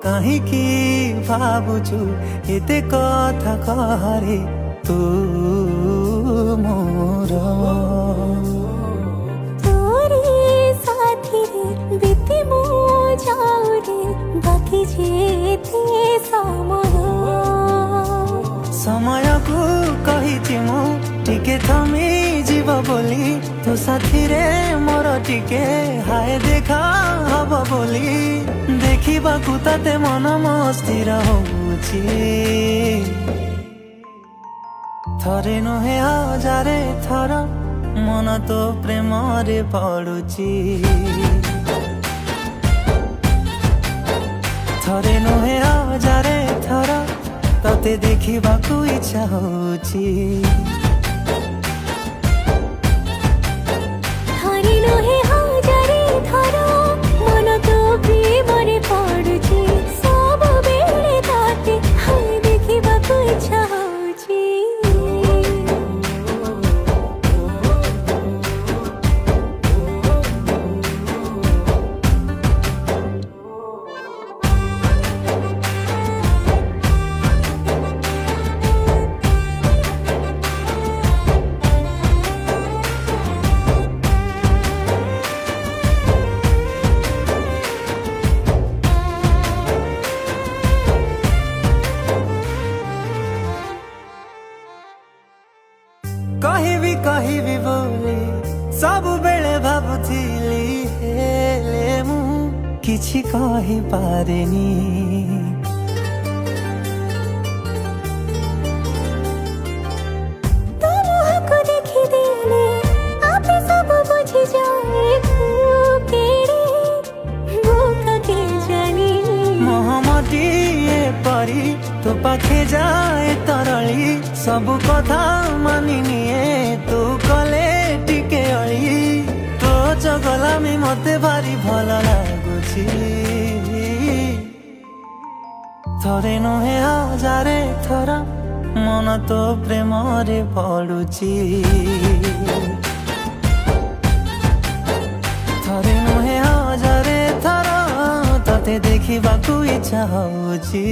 କାହିଁକି ଭାବୁଛୁ ଏତେ କଥା କହରେ ତୁ ମୋର तोरे साथीरे बीती मो जाऊरे बाकी जेते ସମୟକୁ କହିଛି ମୁଁ ଟିକେ ଥମି ଯିବ ବୋଲି ତୋ ସାଥିରେ ମୋର ଟିକେ ହାୟ ଦେଖା ହବ ବୋଲି ଦେଖିବାକୁ ତତେ ମନ ମସ୍ତିର ହଉଛି ଥରେ ନୁହେଁ ହଜାରେ ଥର ମନ ତୋ ପ୍ରେମରେ ପଡୁଛି ଥରେ ନୁହେଁ ହଜାରେ ଥର ତତେ ଦେଖିବାକୁ ଇଚ୍ଛା ହଉଛି ଥରେ ନୁହେଁ ହଜାରେ ଥର ମନ ତୋ ପ୍ରେମରେ ପଡୁଛି ସବୁବେଳେ ତତେ ଦେଖିବାକୁ ଇଚ୍ଛା ହଉଛି କହିବି ବୋଲି ସବୁବେଳେ ଭାବୁଥିଲି ହେଲେ ମୁଁ କିଛି କହିପାରେନି ତୋ ମୁହଁକୁ ଦେଖିଦେଲେ ଆପେ ସବୁ ବୁଝିଯାଏ କେଡ଼େ ବୋକା କେଜାଣି ମହମଟିଏ ପରି ତୋ ପାଖେ ଯାଏ ତରଳି ସବୁ କଥା ମାନି ନିଏ ତୁ କଲେ ଟିକେ ଅଳି ତୋ ଚଗଲାମି ମତେ ଭାରି ଭଲ ଲାଗୁଛି ଥରେ ନୁହେଁ ହଜାରେ ଥର ମନ ତୋ ପ୍ରେମରେ ପଡୁଛି ଥରେ ନୁହେଁ ହଜାରେ ଥର ତତେ ଦେଖିବାକୁ ଇଚ୍ଛା ହଉଛି